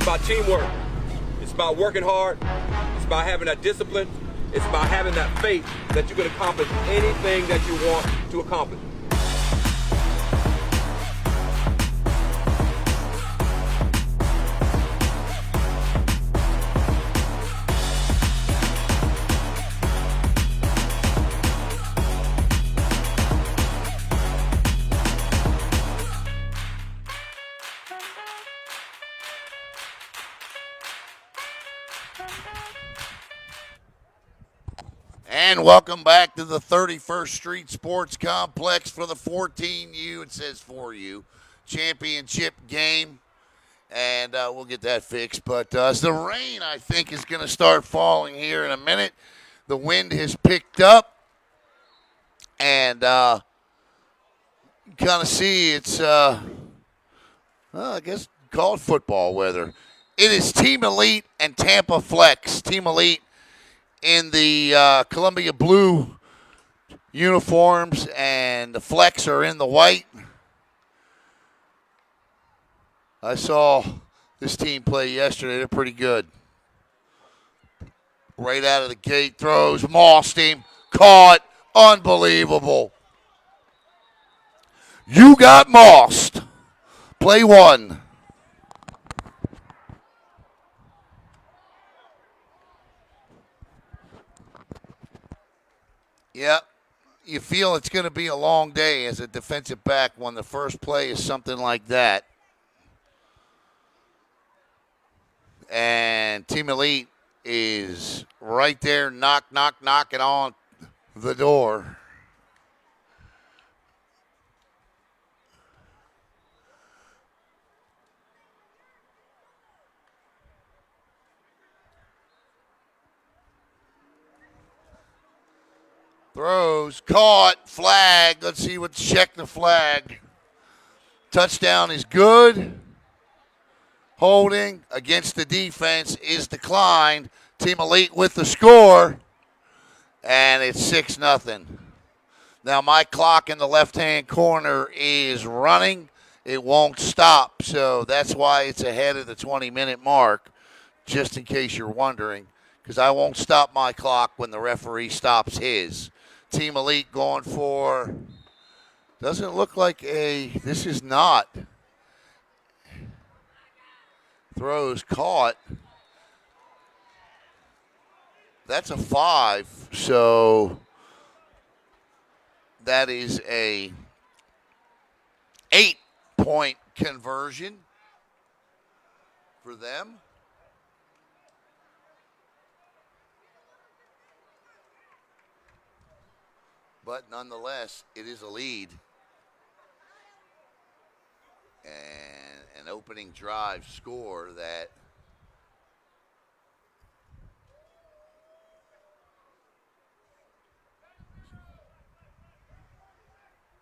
It's about teamwork. It's about working hard. It's about having that discipline. It's about having that faith that you can accomplish anything that you want to accomplish. And welcome back to the 31st Street Sports Complex for the 14U, it says 4U, championship game. And we'll get that fixed. But as the rain, I think, is going to start falling here in a minute. The wind has picked up. And you kind of see it's, I guess, called football weather. It is Team Elite and Tampa Flex. Team Elite in the Columbia blue uniforms, and the Flex are in the white. I saw this team play yesterday. They're pretty good. Right out of the gate, throws, mossed him, caught, unbelievable. You got mossed. Play one. Yep. You feel it's going to be a long day as a defensive back when the first play is something like that. And Team Elite is right there, knocking on the door. Throws, caught, flag. Let's see what's check the flag. Touchdown is good. Holding against the defense is declined. Team Elite with the score. And it's 6-0. Now my clock in the left-hand corner is running. It won't stop. So that's why it's ahead of the 20-minute mark, just in case you're wondering, because I won't stop my clock when the referee stops his. Team Elite going for, doesn't look like this is not. Throws, caught. That's a 5, so that is a 8-point conversion for them. But nonetheless, it is a lead. And an opening drive score that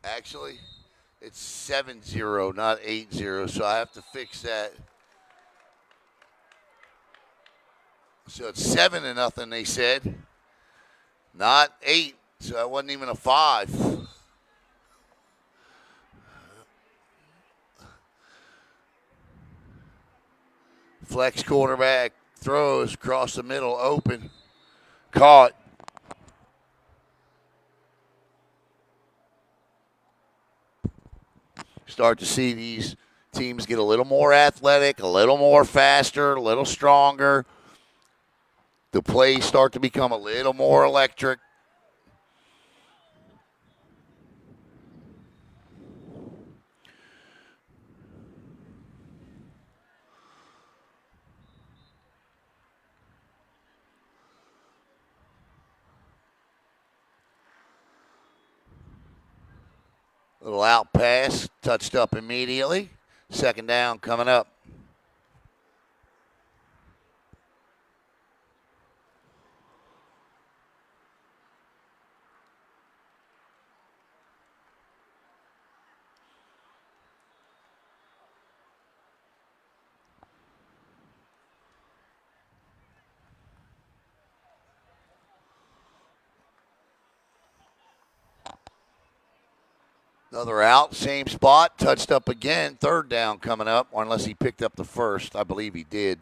actually it's 7-0, not 8-0, so I have to fix that. So it's 7-0, they said, not 8. So that wasn't even a 5. Flex quarterback throws across the middle, open, caught. Start to see these teams get a little more athletic, a little more faster, a little stronger. The plays start to become a little more electric. Little out pass, touched up immediately. Second down coming up. Another out, same spot, touched up again. Third down coming up, or unless he picked up the first. I believe he did.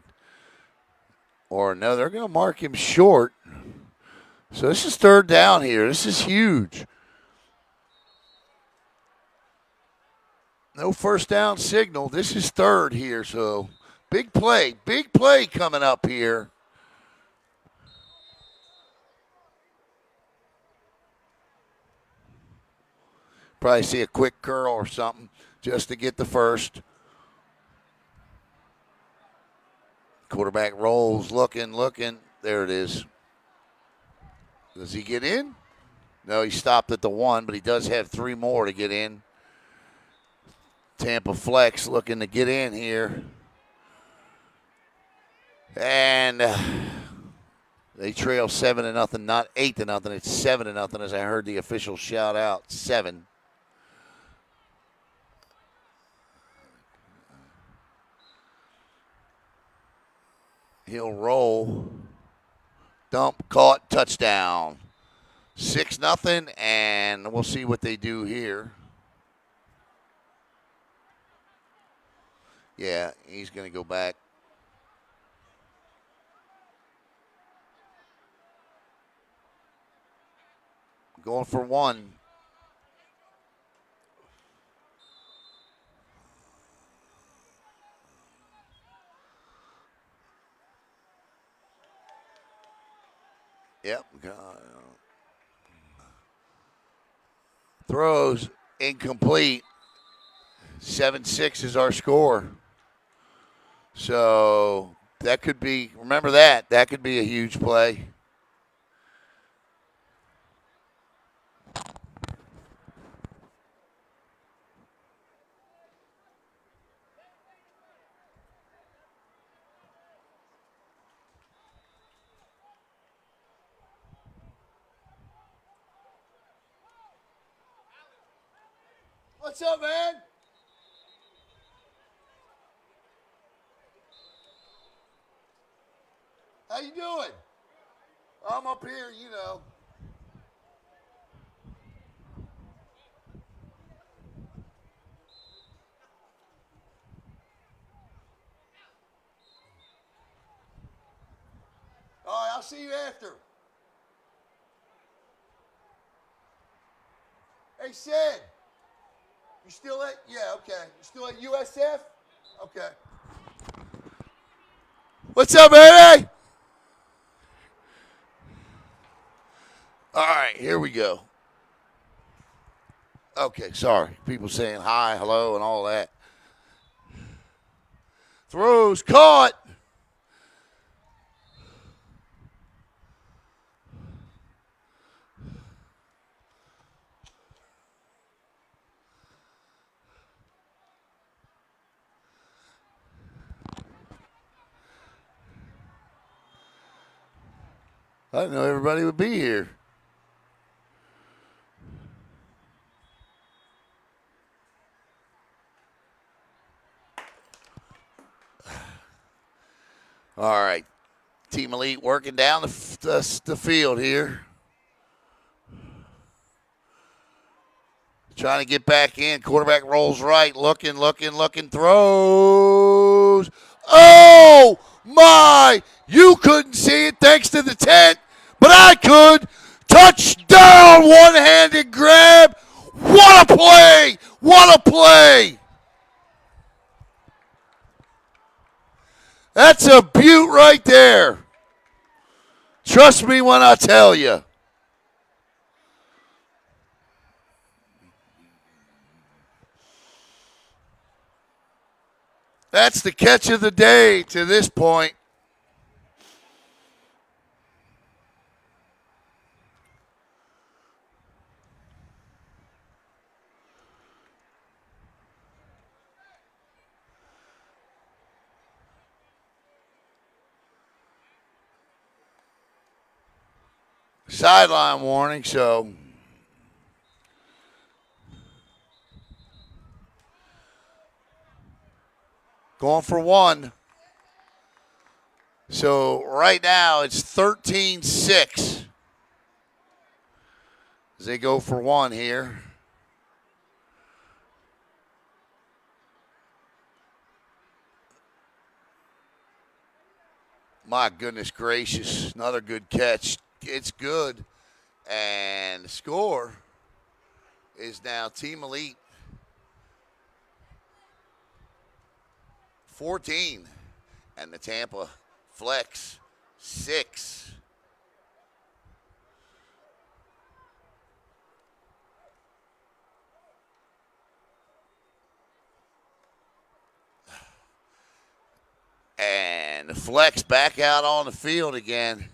Or no, they're going to mark him short. So this is third down here. This is huge. No first down signal. This is third here, so big play coming up here. Probably see a quick curl or something just to get the first. Quarterback rolls, looking. There it is. Does he get in? No, he stopped at the 1, but he does have 3 more to get in. Tampa flex looking to get in here. And they trail 7-0, not 8-0. It's 7-0 as I heard the official shout out. 7. He'll roll. Dump, caught, touchdown. 6-0, and we'll see what they do here. Yeah, he's going to go back. Going for 1. Yep. Throws incomplete. 7-6 is our score. So that could be, remember that. That could be a huge play. What's up, man? How you doing? I'm up here, you know. All right, I'll see you after. Hey, Sid. You still at, yeah, okay. You still at USF? Okay. What's up, baby? All right, here we go. Okay, sorry. People saying hi, hello, and all that. Throws caught. I didn't know everybody would be here. All right. Team Elite working down the field here. Trying to get back in. Quarterback rolls right. Looking. Throws. Oh, my. You couldn't see it thanks to the tent, but I could. Touchdown. One-handed grab. What a play. What a play. That's a beaut right there. Trust me when I tell you. That's the catch of the day to this point. Sideline warning, so going for 1. So right now it's 13-6 as they go for 1 here. My goodness gracious. Another good catch. It's good. And the score is now Team Elite 14 and the Tampa Flex 6. And the Flex back out on the field again.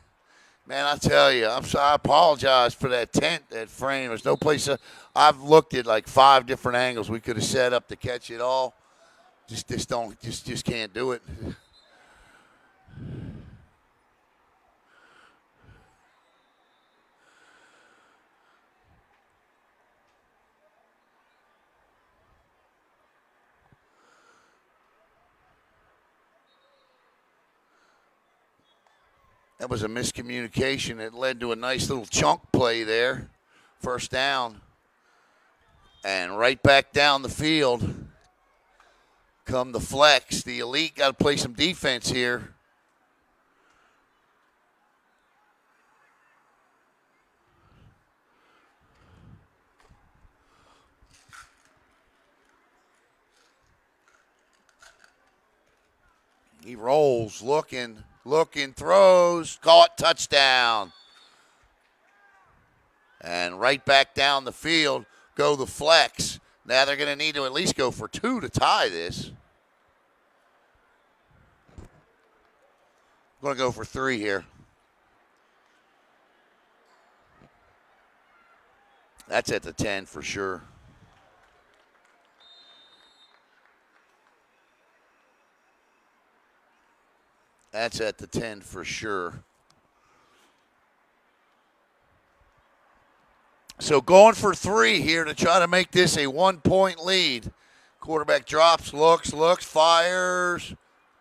Man, I tell you, I'm sorry. I apologize for that tent, that frame. There's no place. I've looked at like 5 different angles we could have set up to catch it all. Just can't do it. That was a miscommunication that led to a nice little chunk play there. First down. And right back down the field come the Flex. The Elite got to play some defense here. He rolls, looking, throws, caught, touchdown. And right back down the field go the Flex. Now they're going to need to at least go for 2 to tie this. I'm going to go for 3 here. That's at the 10 for sure. That's at the 10 for sure. So going for 3 here to try to make this a 1-point lead. Quarterback drops, looks, fires.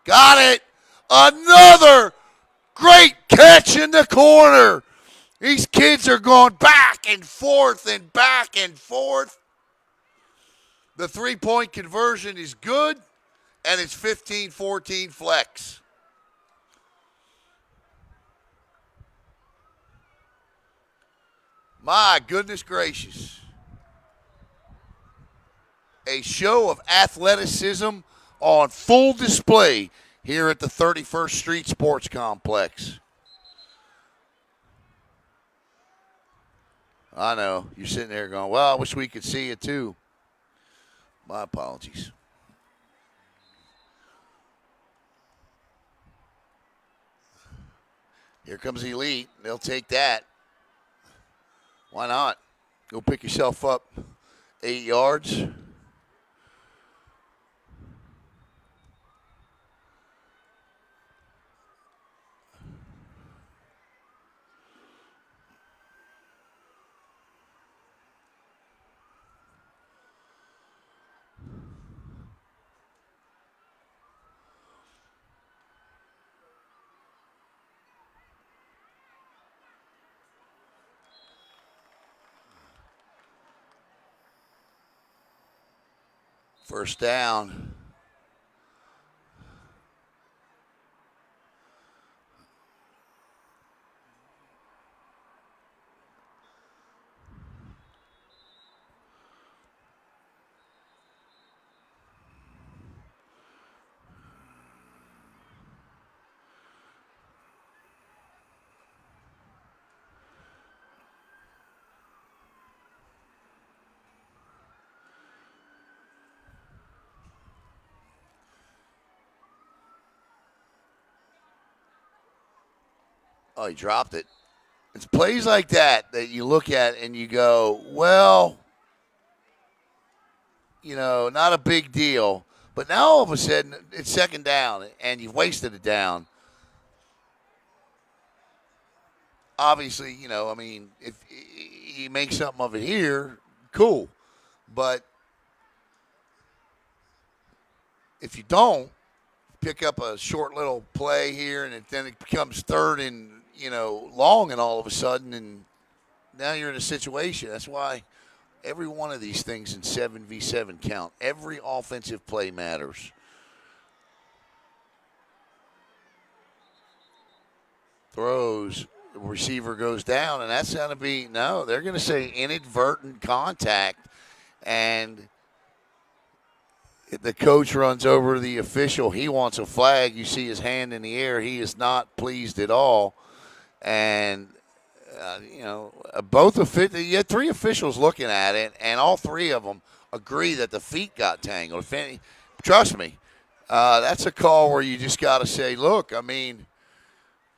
Got it! Another great catch in the corner. These kids are going back and forth and back and forth. The 3-point conversion is good, and it's 15-14 Flex. My goodness gracious. A show of athleticism on full display here at the 31st Street Sports Complex. I know. You're sitting there going, well, I wish we could see it too. My apologies. Here comes Elite. They'll take that. Why not? Go pick yourself up 8 yards. First down. Oh, he dropped it. It's plays like that you look at and you go, well, not a big deal. But now all of a sudden it's second down and you've wasted a down. Obviously, if you make something of it here, cool. But if you don't, pick up a short little play here and then it becomes third and, long and all of a sudden, and now you're in a situation. That's why every one of these things in 7v7 count. Every offensive play matters. throws. The receiver goes down, and that's going to be, no, they're going to say inadvertent contact. And the coach runs over to the official. He wants a flag. You see his hand in the air. He is not pleased at all. And, you had three officials looking at it, and all three of them agree that the feet got tangled. Trust me, that's a call where you just got to say, look,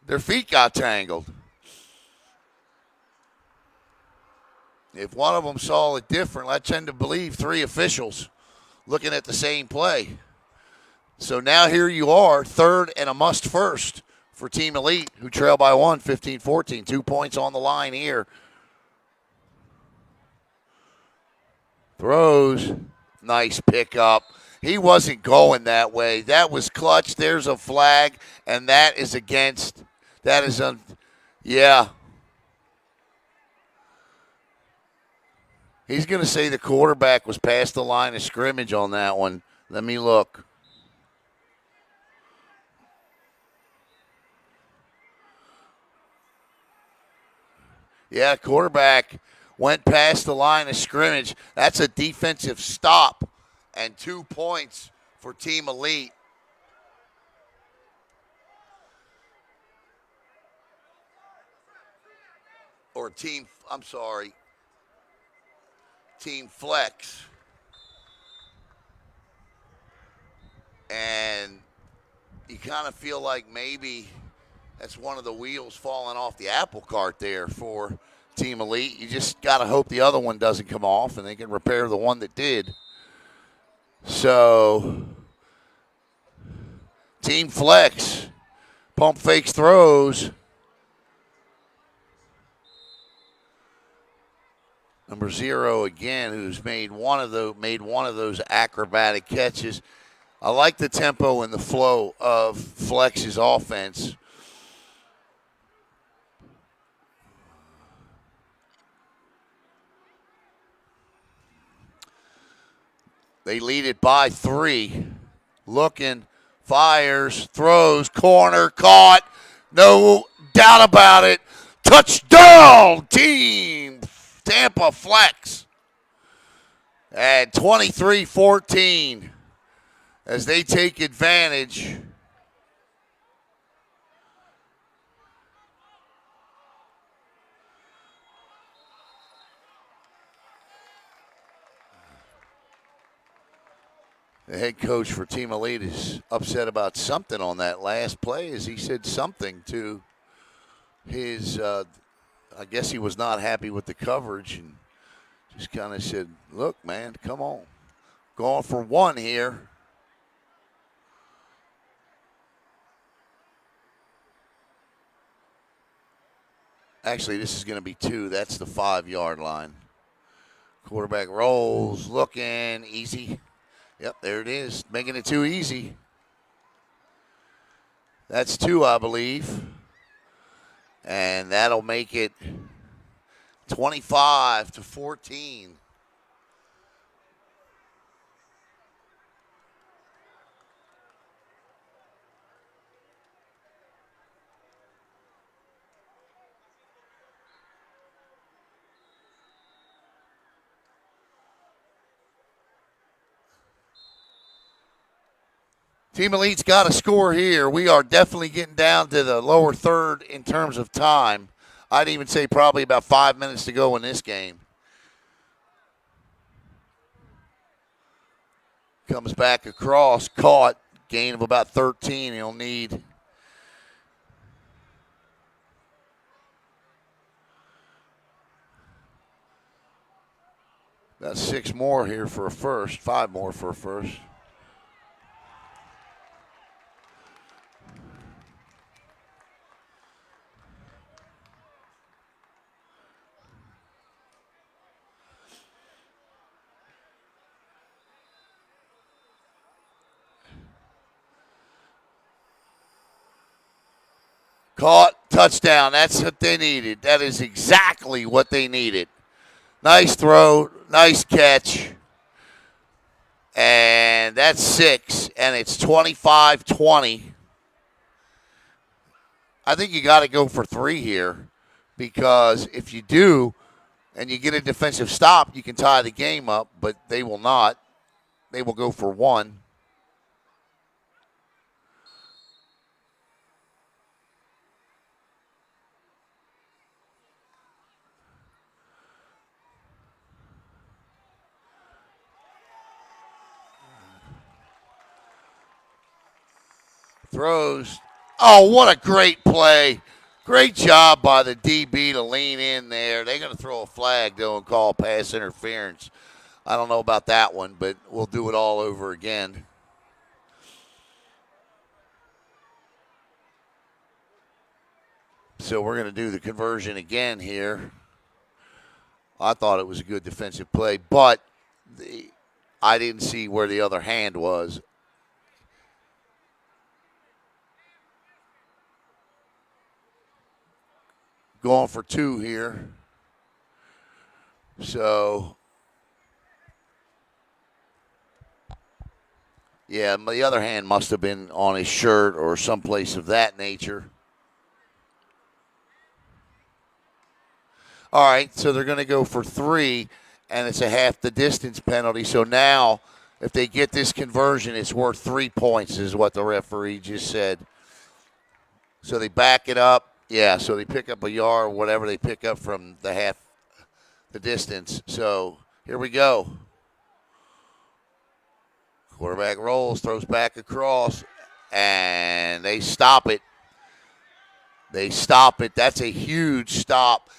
their feet got tangled. If one of them saw it different, I tend to believe three officials looking at the same play. So now here you are, third and a must first for Team Elite, who trail by 15-14. 2 points on the line here. Throws. Nice pickup. He wasn't going that way. That was clutch. There's a flag, and that is against. That is yeah. He's going to say the quarterback was past the line of scrimmage on that one. Let me look. Yeah, quarterback went past the line of scrimmage. That's a defensive stop and 2 points for Team Elite. Team Flex. And you kind of feel like maybe that's one of the wheels falling off the apple cart there for Team Elite. You just got to hope the other one doesn't come off and they can repair the one that did. So, Team Flex, pump fakes, throws. Number 0 again, who's made one of those acrobatic catches. I like the tempo and the flow of Flex's offense. They lead it by 3. Looking, fires, throws, corner, caught. No doubt about it. Touchdown, Team Tampa Flex at 23-14 as they take advantage. The head coach for Team Elite is upset about something on that last play, as he said something to his I guess he was not happy with the coverage and just kind of said, look, man, come on. Going for 1 here. Actually, this is going to be 2. That's the 5-yard line. Quarterback rolls, looking, easy. Yep, there it is, making it too easy. That's 2, I believe. And that'll make it 25-14. Team Elite's got a score here. We are definitely getting down to the lower third in terms of time. I'd even say probably about 5 minutes to go in this game. Comes back across, caught, gain of about 13. He'll need about 6 more here for a first, 5 more for a first. Caught, touchdown. That's what they needed. That is exactly what they needed. Nice throw, nice catch. And that's 6, and it's 25-20. I think you got to go for 3 here, because if you do and you get a defensive stop, you can tie the game up, but they will not. They will go for 1. Throws. Oh, what a great play. Great job by the DB to lean in there. They're going to throw a flag, though, and call pass interference. I don't know about that one, but we'll do it all over again. So we're going to do the conversion again here. I thought it was a good defensive play, but I didn't see where the other hand was. Going for 2 here. So, yeah, the other hand must have been on his shirt or someplace of that nature. All right, so they're going to go for 3, and it's a half the distance penalty. So now, if they get this conversion, it's worth 3 points, is what the referee just said. So they back it up. Yeah, so they pick up a yard or whatever they pick up from the half the distance. So here we go. Quarterback rolls, throws back across, and they stop it. They stop it. That's a huge stop.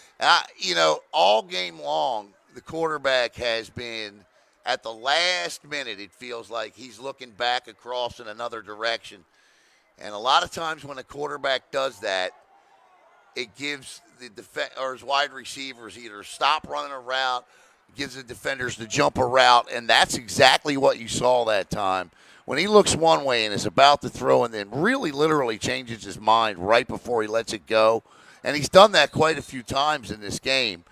All game long, the quarterback has been, at the last minute, it feels like he's looking back across in another direction. And a lot of times when a quarterback does that, it gives the or his wide receivers either stop running a route, gives the defenders to jump a route, and that's exactly what you saw that time. When he looks one way and is about to throw and then really literally changes his mind right before he lets it go, and he's done that quite a few times in this game,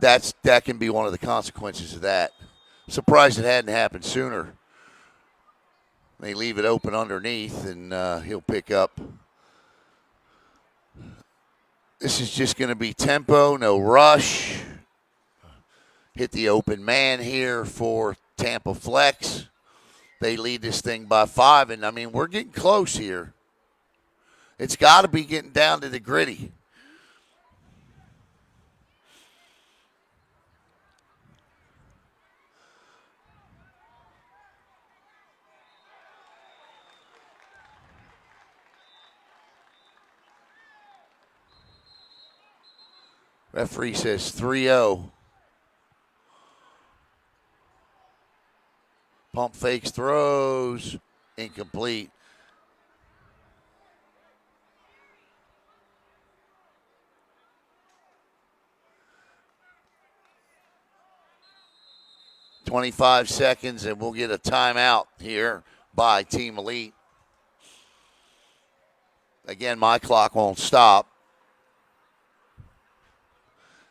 that can be one of the consequences of that. Surprised it hadn't happened sooner. They leave it open underneath, and he'll pick up. This is just going to be tempo, no rush. Hit the open man here for Tampa Flex. They lead this thing by 5, and, we're getting close here. It's got to be getting down to the gritty. Referee says 3-0. Pump fakes, throws, incomplete. "25 seconds, and we'll get a timeout here by Team Elite. Again, my clock won't stop.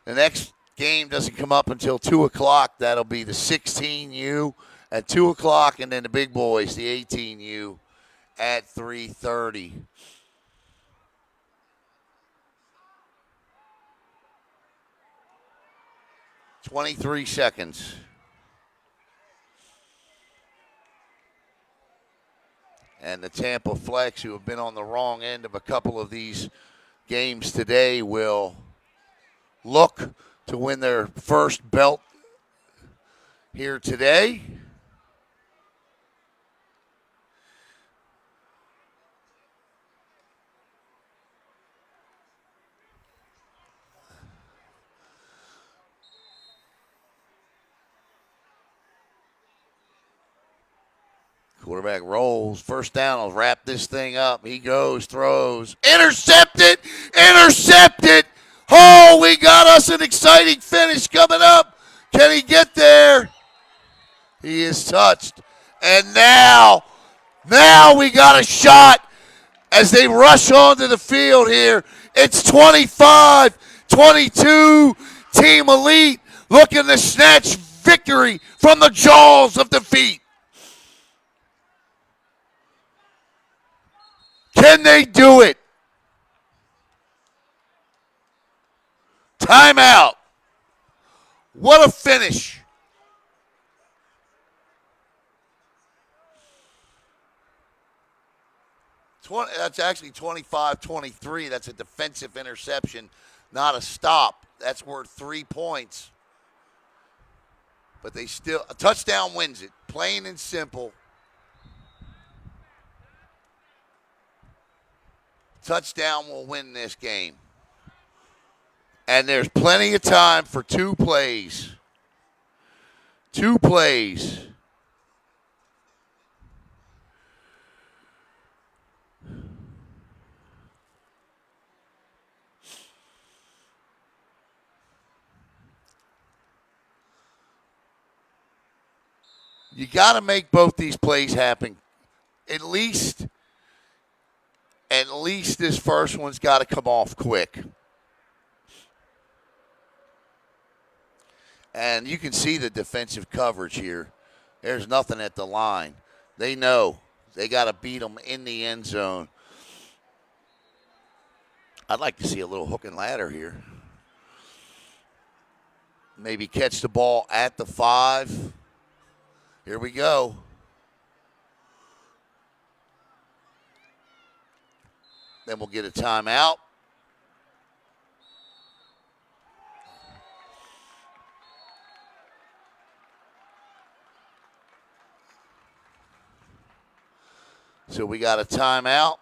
The next game doesn't come up until 2 o'clock. That'll be the 16U at 2 o'clock, and then the big boys, the 18U, at 3:30. "23 seconds. And the Tampa Flex, who have been on the wrong end of a couple of these games today, will look to win their first belt here today. Quarterback rolls. First down. I'll wrap this thing up. He goes, throws. Intercepted! Intercepted! Oh, we got us an exciting finish coming up. Can he get there? He is touched. And now we got a shot as they rush onto the field here. It's 25-22. Team Elite looking to snatch victory from the jaws of defeat. Can they do it? Timeout. What a finish. That's actually 25-23. That's a defensive interception, not a stop. That's worth 3 points. But they still, a touchdown wins it. Plain and simple. Touchdown will win this game. And there's plenty of time for 2 plays. 2 plays. You got to make both these plays happen. At least this first one's got to come off quick. And you can see the defensive coverage here. There's nothing at the line. They know they got to beat them in the end zone. I'd like to see a little hook and ladder here. Maybe catch the ball at the 5. Here we go. Then we'll get a timeout. So we got a timeout.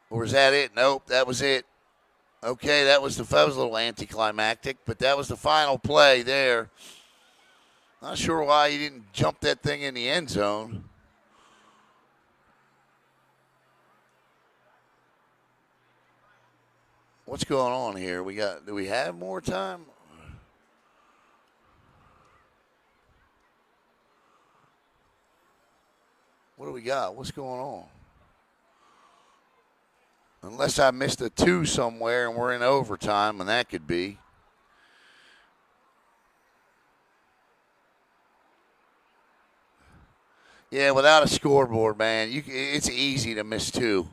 Or is that it? Nope, that was it. Okay, that was a little anticlimactic, but that was the final play there. Not sure why he didn't jump that thing in the end zone. What's going on here? Do we have more time? What do we got? What's going on? Unless I missed a 2 somewhere and we're in overtime, and that could be. Yeah, without a scoreboard, man, it's easy to miss 2.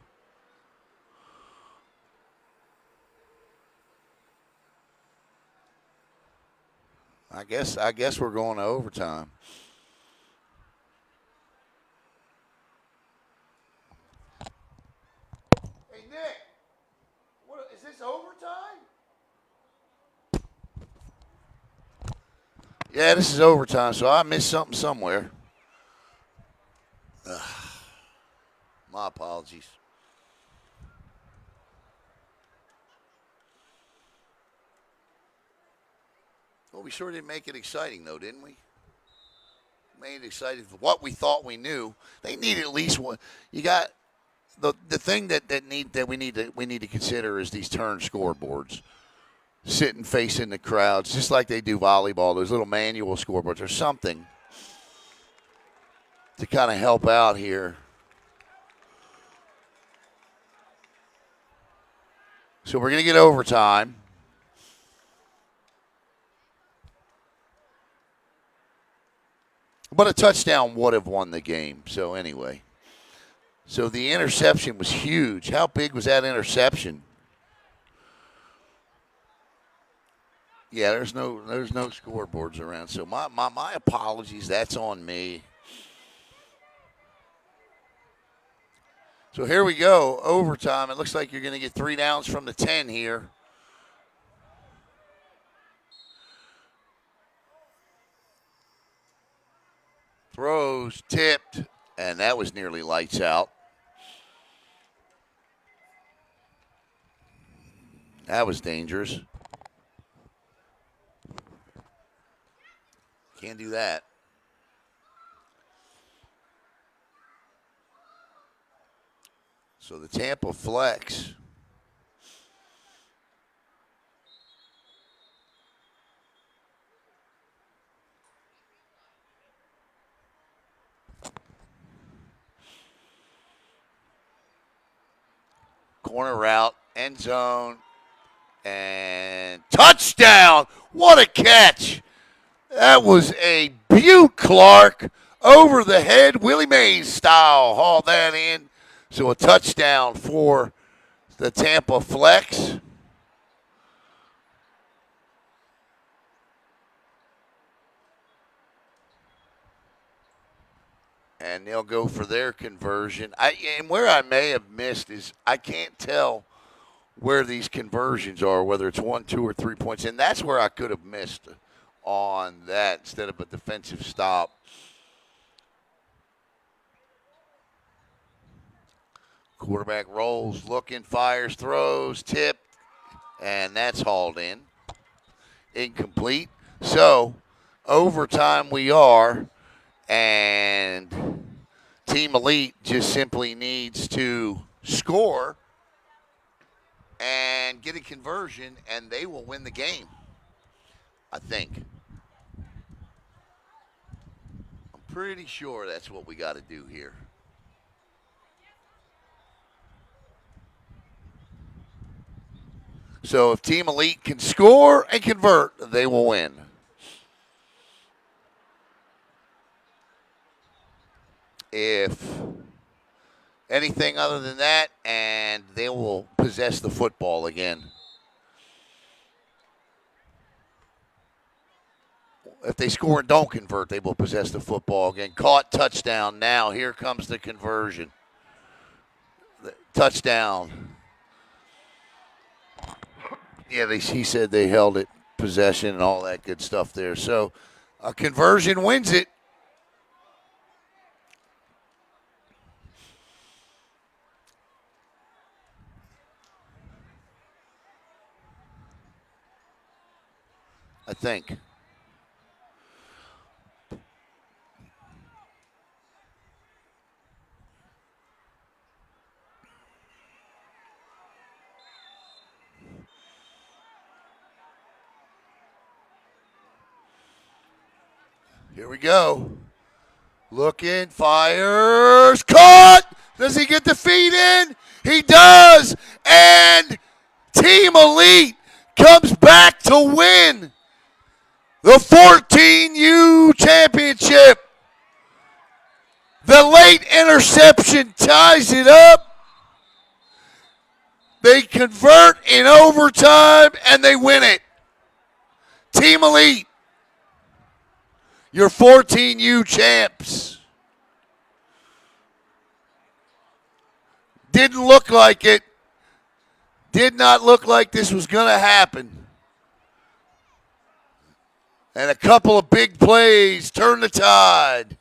I guess we're going to overtime. Hey, Nick, is this overtime? Yeah, this is overtime, so I missed something somewhere. My apologies. Well, we sure did make it exciting, though, didn't we? Made it exciting for what we thought we knew. They need at least one. You got the thing that we need to consider is these turn scoreboards, sitting facing the crowds, just like they do volleyball. Those little manual scoreboards or something to kind of help out here. So we're going to get overtime. But a touchdown would have won the game. So anyway. So the interception was huge. How big was that interception? Yeah, there's no scoreboards around. So my apologies. That's on me. So here we go, overtime. It looks like you're going to get 3 downs from the 10 here. Throws, tipped, and that was nearly lights out. That was dangerous. Can't do that. So the Tampa flex. Corner route, end zone, and touchdown. What a catch. That was a beaut, Clark. Over the head, Willie Mays style. Haul that in. So a touchdown for the Tampa flex. And they'll go for their conversion. And where I may have missed is I can't tell where these conversions are, whether it's 1, 2, or 3 points. And that's where I could have missed on that instead of a defensive stop. Quarterback rolls, looking, fires, throws, tipped, and that's hauled in. Incomplete. So, overtime we are, and Team Elite just simply needs to score and get a conversion, and they will win the game, I think. I'm pretty sure that's what we got to do here. So if Team Elite can score and convert, they will win. If anything other than that, and they will possess the football again. If they score and don't convert, they will possess the football again. Caught, touchdown. Now here comes the conversion. Touchdown. Yeah, he said they held it, possession and all that good stuff there. So a conversion wins it. I think. Here we go. Looking, fires, caught. Does he get the feet in? He does. And Team Elite comes back to win the 14U championship. The late interception ties it up. They convert in overtime and they win it. Team Elite, your 14U champs. Didn't look like it. Did not look like this was going to happen. And a couple of big plays turned the tide.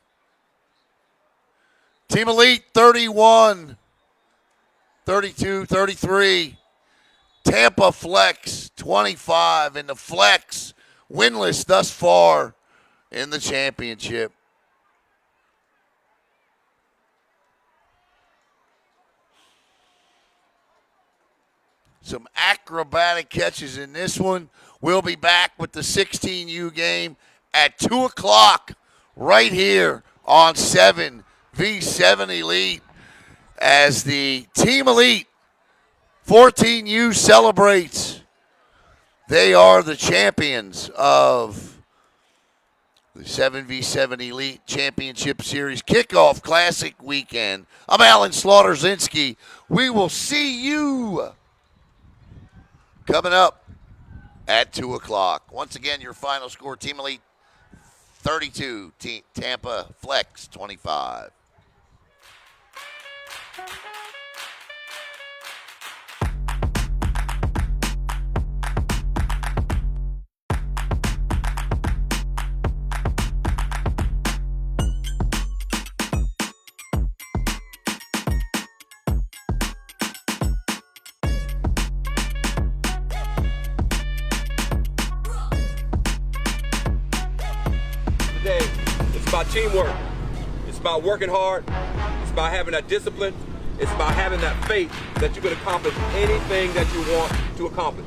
Team Elite 31, 32, 33. Tampa Flex 25. And the Flex winless thus far in the championship. Some acrobatic catches in this one. We'll be back with the 16U game at 2 o'clock right here on 7v7 Elite as the Team Elite 14U celebrates. They are the champions of the 7v7 Elite Championship Series Kickoff Classic Weekend. I'm Alan Slaughter-Zinski. We will see you coming up at 2 o'clock. Once again, your final score, Team Elite 32, Tampa Flex 25. It's about teamwork. It's about working hard. It's about having that discipline. It's about having that faith that you can accomplish anything that you want to accomplish.